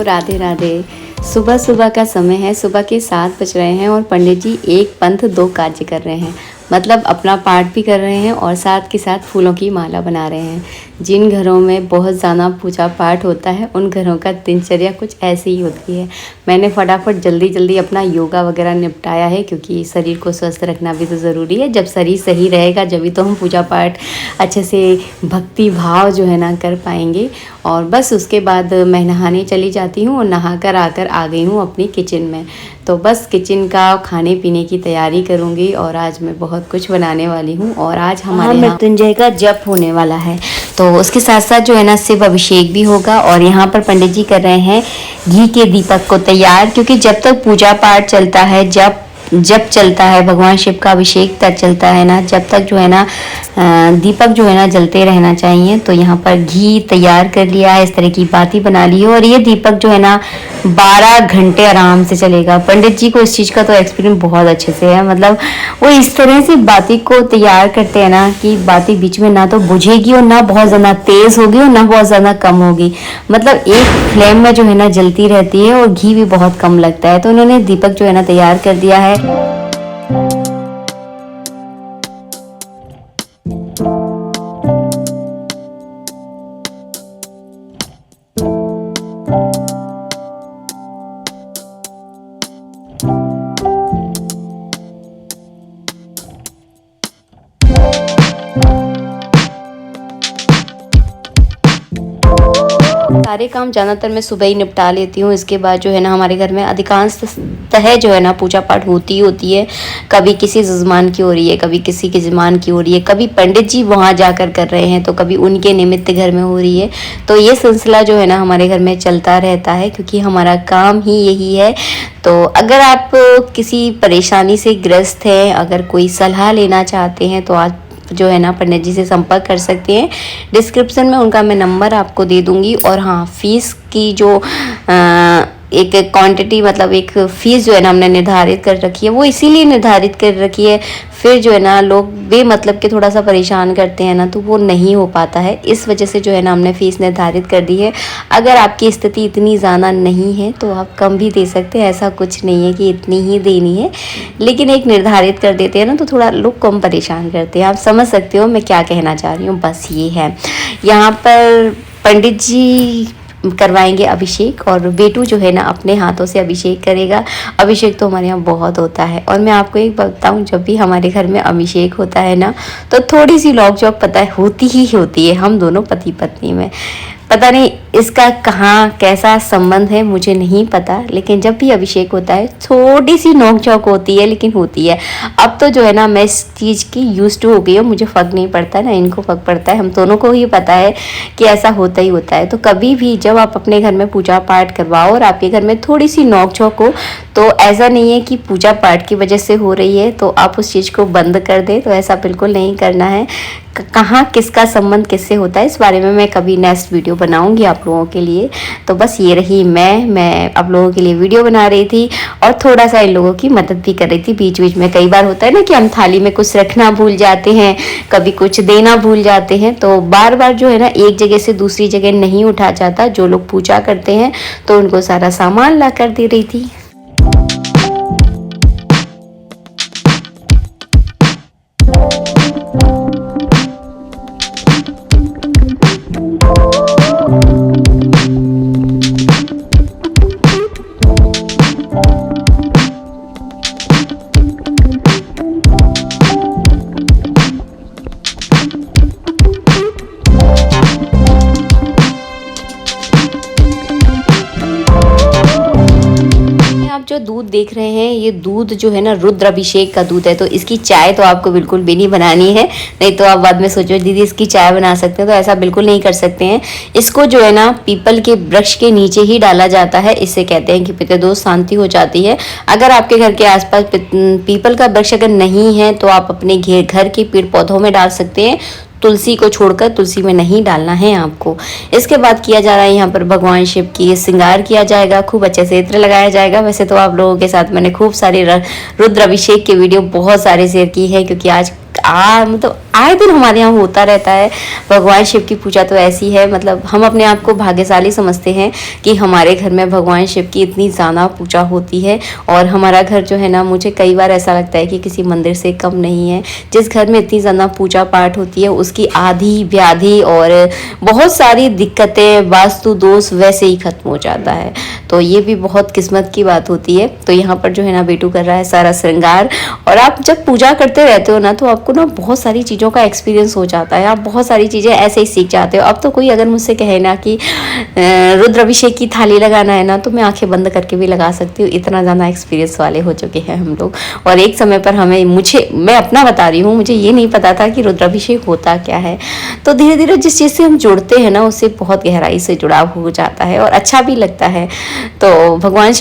राधे राधे। सुबह सुबह का समय है, सुबह के 7 बज रहे हैं और पंडित जी एक पंथ दो कार्य कर रहे हैं। मतलब अपना पाठ भी कर रहे हैं और साथ के साथ फूलों की माला बना रहे हैं। जिन घरों में बहुत ज़्यादा पूजा पाठ होता है उन घरों का दिनचर्या कुछ ऐसी ही होती है। मैंने फटाफट जल्दी जल्दी अपना योगा वगैरह निपटाया है, क्योंकि शरीर को स्वस्थ रखना भी तो ज़रूरी है। जब शरीर सही रहेगा जभी तो हम पूजा पाठ अच्छे से भक्ति भाव जो है ना कर पाएंगे। और बस उसके बाद मैं नहाने चली जाती हूँ और नहा कर आकर आ गई हूँ अपनी किचन में। तो बस किचन का खाने पीने की तैयारी करूँगी और आज मैं बहुत कुछ बनाने वाली हूँ। और आज हमारे यहाँ मृत्युंजय का जप होने वाला है, तो उसके साथ साथ जो है ना शिव अभिषेक भी होगा। और यहाँ पर पंडित जी कर रहे हैं घी के दीपक को तैयार, क्योंकि जब तक पूजा पाठ चलता है, जब चलता है भगवान शिव का अभिषेक तक चलता है ना, जब तक जो है ना दीपक जो है ना जलते रहना चाहिए। तो यहाँ पर घी तैयार कर लिया है, इस तरह की बाती बना ली है और ये दीपक जो है ना 12 घंटे आराम से चलेगा। पंडित जी को इस चीज़ का तो एक्सपीरियंस बहुत अच्छे से है। मतलब वो इस तरह से बाती को तैयार करते हैं ना कि बाती बीच में ना तो बुझेगी और ना बहुत ज़्यादा तेज़ होगी और ना बहुत ज़्यादा कम होगी। मतलब एक फ्लेम में जो है ना जलती रहती है और घी भी बहुत कम लगता है। तो उन्होंने दीपक जो है ना तैयार कर दिया है। सारे काम ज़्यादातर मैं सुबह ही निपटा लेती हूँ। इसके बाद जो है ना हमारे घर में अधिकांशतः जो है ना पूजा पाठ होती है। कभी किसी जजमान की हो रही है, कभी किसी के जजमान की हो रही है, कभी पंडित जी वहाँ जाकर कर रहे हैं तो कभी उनके निमित्त घर में हो रही है। तो ये सिलसिला जो है ना हमारे घर में चलता रहता है, क्योंकि हमारा काम ही यही है। तो अगर आप किसी परेशानी से ग्रस्त हैं, अगर कोई सलाह लेना चाहते हैं तो आप जो है ना पंडित जी से संपर्क कर सकते हैं। डिस्क्रिप्शन में उनका मैं नंबर आपको दे दूंगी। और हाँ, फीस की जो एक क्वांटिटी, मतलब एक फ़ीस जो है ना हमने निर्धारित कर रखी है, वो इसीलिए निर्धारित कर रखी है। फिर जो है ना लोग बेमतलब के थोड़ा सा परेशान करते हैं ना, तो वो नहीं हो पाता है। इस वजह से जो है ना हमने फ़ीस निर्धारित कर दी है। अगर आपकी स्थिति इतनी ज़्यादा नहीं है तो आप कम भी दे सकते हैं, ऐसा कुछ नहीं है कि इतनी ही देनी है। लेकिन एक निर्धारित कर देते हैं ना तो थोड़ा लोग कम परेशान करते हैं। आप समझ सकते हो मैं क्या कहना चाह रही हूँ। बस ये है, यहाँ पर पंडित जी करवाएंगे अभिषेक और बेटू जो है ना अपने हाथों से अभिषेक करेगा। अभिषेक तो हमारे यहाँ बहुत होता है। और मैं आपको एक बताऊँ, जब भी हमारे घर में अभिषेक होता है ना तो थोड़ी सी लॉक जॉक पता है होती ही होती है हम दोनों पति पत्नी में। पता नहीं इसका कहाँ कैसा संबंध है, मुझे नहीं पता, लेकिन जब भी अभिषेक होता है थोड़ी सी नोक झोंक होती है, लेकिन होती है। अब तो जो है ना मैं इस चीज़ की यूज्ड टू हो गई हूँ, मुझे फ़र्क नहीं पड़ता ना इनको फ़र्क पड़ता है, हम दोनों को ही पता है कि ऐसा होता ही होता है। तो कभी भी जब आप अपने घर में पूजा पाठ करवाओ और आपके घर में थोड़ी सी नोक झोंक हो, तो ऐसा नहीं है कि पूजा पाठ की वजह से हो रही है तो आप उस चीज़ को बंद कर दें। तो ऐसा बिल्कुल नहीं करना है। कहाँ किसका संबंध किससे होता है इस बारे में मैं कभी नेक्स्ट वीडियो बनाऊंगी आप लोगों के लिए। तो बस ये रही मैं आप लोगों के लिए वीडियो बना रही थी और थोड़ा सा इन लोगों की मदद भी कर रही थी बीच बीच में। कई बार होता है ना कि हम थाली में कुछ रखना भूल जाते हैं, कभी कुछ देना भूल जाते हैं, तो बार बार जो है ना एक जगह से दूसरी जगह नहीं उठा जाता। जो लोग पूजा करते हैं तो उनको सारा सामान ला कर दे रही थी। जो दूध देख रहे हैं ये दूध जो है ना रुद्र अभिषेक का दूध है। तो इसकी चाय तो आपको बिल्कुल भी नहीं बनानी है, नहीं तो आप बाद में सोचो दीदी इसकी चाय बना सकते हैं, तो ऐसा बिल्कुल नहीं कर सकते हैं। इसको जो है ना पीपल के वृक्ष के नीचे ही डाला जाता है। इससे कहते हैं कि पितृदोष शांति हो जाती है। अगर आपके घर के आसपास पीपल का वृक्ष अगर नहीं है तो आप अपने घर के पेड़ पौधों में डाल सकते हैं। तुलसी को छोड़कर, तुलसी में नहीं डालना है आपको। इसके बाद किया जा रहा है यहाँ पर भगवान शिव की श्रृंगार किया जाएगा, खूब अच्छे से इत्र लगाया जाएगा। वैसे तो आप लोगों के साथ मैंने खूब सारे रुद्र अभिषेक के वीडियो बहुत सारे शेयर की है, क्योंकि मतलब आए दिन हमारे यहाँ होता रहता है। भगवान शिव की पूजा तो ऐसी है, मतलब हम अपने आप को भाग्यशाली समझते हैं कि हमारे घर में भगवान शिव की इतनी ज़्यादा पूजा होती है। और हमारा घर जो है ना, मुझे कई बार ऐसा लगता है कि किसी मंदिर से कम नहीं है। जिस घर में इतनी ज़्यादा पूजा पाठ होती है उसकी आधी व्याधि और बहुत सारी दिक्कतें, वास्तु दोष वैसे ही खत्म हो जाता है। तो ये भी बहुत किस्मत की बात होती है। तो यहाँ पर जो है ना बेटू कर रहा है सारा श्रृंगार। और आप जब पूजा करते रहते हो ना तो आपको ना बहुत सारी चीज़ों का एक्सपीरियंस हो जाता है, आप बहुत सारी चीज़ें ऐसे ही सीख जाते हो। अब तो कोई अगर मुझसे कहे ना कि रुद्राभिषेक की थाली लगाना है ना, तो मैं आंखें बंद करके भी लगा सकती हूँ। इतना ज़्यादा एक्सपीरियंस वाले हो चुके हैं हम लोग। और एक समय पर मैं अपना बता रही हूँ, मुझे ये नहीं पता था कि रुद्राभिषेक होता क्या है। तो धीरे धीरे जिस चीज़ से हम जुड़ते हैं ना, उससे बहुत गहराई से जुड़ाव हो जाता है और अच्छा भी लगता है। तो भगवान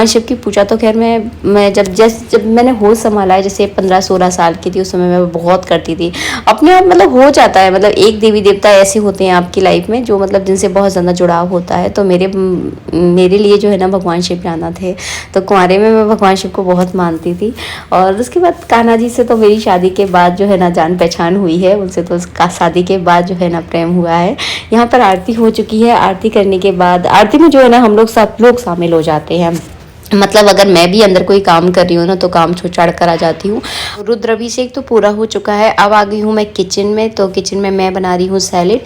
शिव की पूजा तो खैर मैं जब मैंने होश संभाला है, जैसे 15-16 साल की थी, उस समय मैं बहुत करती थी। अपने आप मतलब हो जाता है, मतलब एक देवी देवता ऐसे होते हैं आपकी लाइफ में जो मतलब जिनसे बहुत ज़्यादा जुड़ाव होता है। तो मेरे लिए जो है ना भगवान शिव जाना थे। तो कुंवारे में मैं भगवान शिव को बहुत मानती थी। और उसके बाद कान्हा जी से तो मेरी शादी के बाद जो है ना जान पहचान हुई है, उनसे तो शादी के बाद जो है ना प्रेम हुआ है। यहाँ पर आरती हो चुकी है। आरती करने के बाद आरती में जो है ना हम लोग सब लोग शामिल हो जाते हैं। मतलब अगर मैं भी अंदर कोई काम कर रही हूँ ना तो काम छोड़ कर आ जाती हूँ। रुद्राभिषेक तो पूरा हो चुका है। अब आ गई हूँ मैं किचन में। तो किचन में मैं बना रही हूँ सैलेड।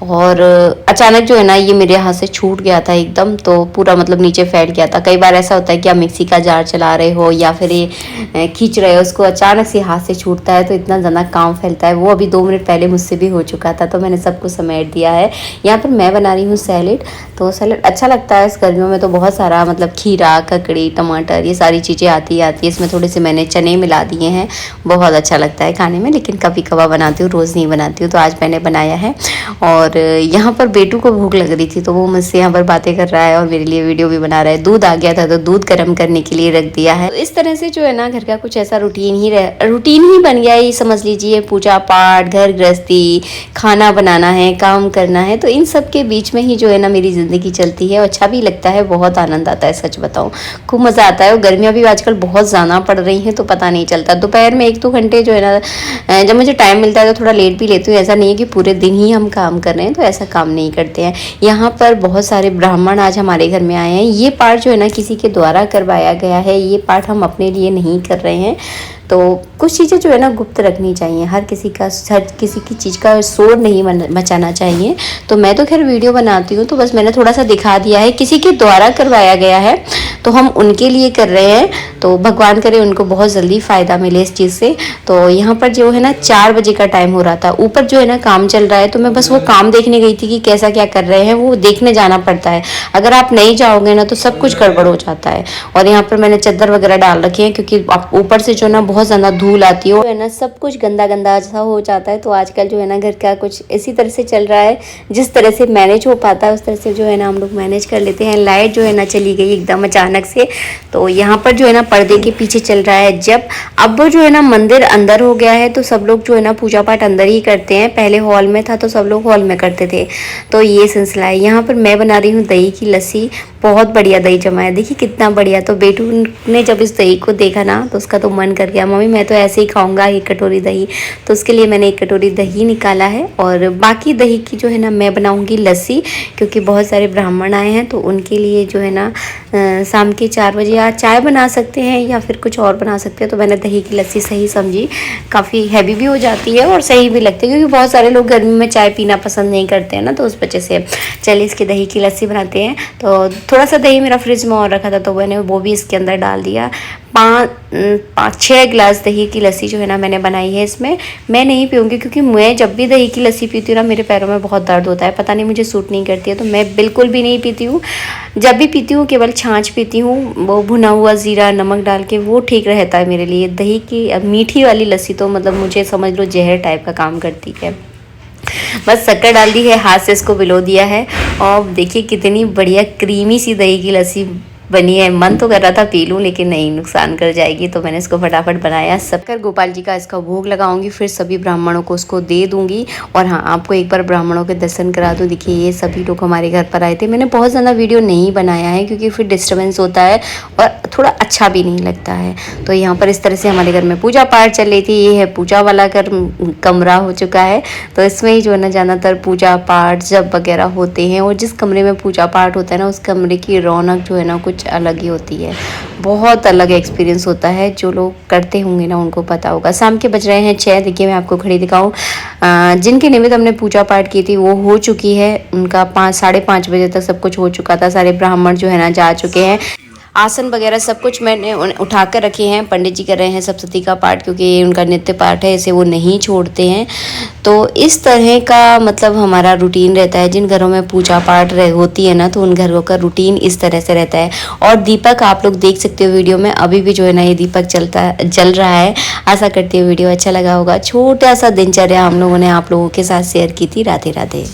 और अचानक जो है ना ये मेरे हाथ से छूट गया था एकदम, तो पूरा मतलब नीचे फैल गया था। कई बार ऐसा होता है कि आप मिक्सी का जार चला रहे हो या फिर ये खींच रहे हो, उसको अचानक से हाथ से छूटता है तो इतना ज़्यादा काम फैलता है। वो अभी 2 मिनट पहले मुझसे भी हो चुका था, तो मैंने सब कुछ समेट दिया है। यहाँ पर मैं बना रही हूँ सैलेड। तो सैलेड अच्छा लगता है इस गर्मियों में, तो बहुत सारा मतलब खीरा, ककड़ी, टमाटर, ये सारी चीज़ें आती है। इसमें थोड़े से मैंने चने मिला दिए हैं, बहुत अच्छा लगता है खाने में। लेकिन कभी कभार बनाती हूँ, रोज़ नहीं बनाती हूँ। तो आज मैंने बनाया है। और यहाँ पर बेटू को भूख लग रही थी तो वो मुझसे यहाँ पर बातें कर रहा है और मेरे लिए वीडियो भी बना रहा है। दूध आ गया था तो दूध गर्म करने के लिए रख दिया है। तो इस तरह से जो है ना घर का कुछ ऐसा रूटीन ही बन गया है, समझ लीजिए। पूजा पाठ, घर गृहस्थी, खाना बनाना है, काम करना है, तो इन सब के बीच में ही जो है ना मेरी ज़िंदगी चलती है। और अच्छा भी लगता है, बहुत आनंद आता है, सच बताऊँ खूब मज़ा आता है। और गर्मियाँ भी आजकल बहुत ज़्यादा पड़ रही हैं तो पता नहीं चलता। दोपहर में 1-2 घंटे जो है ना जब मुझे टाइम मिलता है तो थोड़ा लेट भी लेती हूँ। ऐसा नहीं है कि पूरे दिन ही हम काम कर रहे हैं, तो ऐसा काम नहीं करते हैं। यहाँ पर बहुत सारे ब्राह्मण आज हमारे घर में आए हैं। ये पाठ जो है ना किसी के द्वारा करवाया गया है, ये पाठ हम अपने लिए नहीं कर रहे हैं। तो कुछ चीज़ें जो है ना गुप्त रखनी चाहिए। हर किसी की चीज़ का शोर नहीं मचाना चाहिए। तो मैं तो खैर वीडियो बनाती हूँ तो बस मैंने थोड़ा सा दिखा दिया है। किसी के द्वारा करवाया गया है तो हम उनके लिए कर रहे हैं। तो भगवान करे उनको बहुत जल्दी फ़ायदा मिले इस चीज़ से। तो यहाँ पर जो है ना 4 बजे का टाइम हो रहा था, ऊपर जो है ना काम चल रहा है। तो मैं बस वो काम देखने गई थी कि कैसा क्या कर रहे हैं, वो देखने जाना पड़ता है। अगर आप नहीं जाओगे ना तो सब कुछ गड़बड़ हो जाता है। और यहाँ पर मैंने चादर वगैरह डाल रखी है क्योंकि ऊपर से जो है ना बहुत ज़्यादा धूल आती है ना, सब कुछ गंदा गंदा सा हो जाता है। तो आजकल जो है ना घर का कुछ इसी तरह से चल रहा है, जिस तरह से मैनेज हो पाता है उस तरह से जो है ना हम लोग मैनेज कर लेते हैं। लाइट जो है ना चली गई एकदम अचानक से। तो यहाँ पर जो है ना पर्दे के पीछे चल रहा है जब। अब जो है ना मंदिर अंदर हो गया है तो सब लोग जो है ना पूजा पाठ अंदर ही करते हैं। पहले हॉल में था तो सब लोग हॉल में करते थे। तो ये सिलसिला है। यहाँ पर मैं बना रही हूँ दही की लस्सी। बहुत बढ़िया दही जमा है, देखिए कितना बढ़िया। तो बेटू ने जब इस दही को देखा ना तो उसका तो मन कर गया, मम्मी मैं तो ऐसे ही खाऊंगा 1 कटोरी दही। तो उसके लिए मैंने 1 कटोरी दही निकाला है। और बाकी दही की जो है ना मैं बनाऊंगी लस्सी, क्योंकि बहुत सारे ब्राह्मण आए हैं। तो उनके लिए जो है ना शाम के 4 बजे या चाय बना सकते हैं या फिर कुछ और बना सकते हैं। तो मैंने दही की लस्सी सही समझी, काफ़ी हैवी भी हो जाती है और सही भी लगती है, क्योंकि बहुत सारे लोग गर्मी में चाय पीना पसंद नहीं करते हैं ना, तो उस वजह से चलिए इसकी दही की लस्सी बनाते हैं। तो थोड़ा सा दही मेरा फ्रिज में और रखा था तो मैंने वो भी इसके अंदर डाल दिया। 5-6 गिलास दही की लस्सी जो है ना मैंने बनाई है। इसमें मैं नहीं पीऊँगी क्योंकि मैं जब भी दही की लस्सी पीती हूँ ना मेरे पैरों में बहुत दर्द होता है, पता नहीं मुझे सूट नहीं करती है। तो मैं बिल्कुल भी नहीं पीती हूँ। जब भी पीती हूँ केवल छाछ पीती हूँ, वो भुना हुआ ज़ीरा नमक डाल के, वो ठीक रहता है मेरे लिए। दही की मीठी वाली लस्सी तो मतलब मुझे समझ लो जहर टाइप का काम करती है। बस शक्कर डाल दी है, हाथ से इसको बिलो दिया है और देखिए कितनी बढ़िया क्रीमी सी दही की लस्सी बनी है। मन तो कर रहा था पी लूँ, लेकिन नहीं, नुकसान कर जाएगी, तो मैंने इसको फटाफट बनाया। सब कर गोपाल जी का इसका भोग लगाऊंगी, फिर सभी ब्राह्मणों को उसको दे दूंगी। और हाँ, आपको एक बार ब्राह्मणों के दर्शन करा दूँ। देखिए ये सभी लोग हमारे घर पर आए थे। मैंने बहुत ज़्यादा वीडियो नहीं बनाया है क्योंकि फिर डिस्टर्बेंस होता है और थोड़ा अच्छा भी नहीं लगता है। तो यहाँ पर इस तरह से हमारे घर में पूजा पाठ चल रही थी। ये है पूजा वाला कमरा हो चुका है, तो इसमें ही जो है ना ज़्यादातर पूजा पाठ जब वगैरह होते हैं। और जिस कमरे में पूजा पाठ होता है ना, उस कमरे की रौनक जो है ना कुछ अलग ही होती है। बहुत अलग एक्सपीरियंस होता है। जो लोग करते होंगे ना उनको पता होगा। शाम के बज रहे हैं 6। देखिए मैं आपको घड़ी दिखाऊं, जिनके निमित्त हमने पूजा पाठ की थी वो हो चुकी है। उनका 5 साढ़े 5 बजे तक सब कुछ हो चुका था। सारे ब्राह्मण जो है ना जा चुके हैं। आसन वगैरह सब कुछ मैंने उठा कर रखे हैं। पंडित जी कर रहे हैं सप्तशती का पाठ, क्योंकि ये उनका नित्य पाठ है, इसे वो नहीं छोड़ते हैं। तो इस तरह का मतलब हमारा रूटीन रहता है। जिन घरों में पूजा पाठ होती है ना, तो उन घरों का रूटीन इस तरह से रहता है। और दीपक आप लोग देख सकते हो वीडियो में, अभी भी जो है ना ये दीपक जल रहा है। आशा करती हूँ वीडियो अच्छा लगा होगा। छोटा सा दिनचर्या हम लोगों ने आप लोगों के साथ शेयर की थी। राधे राधे।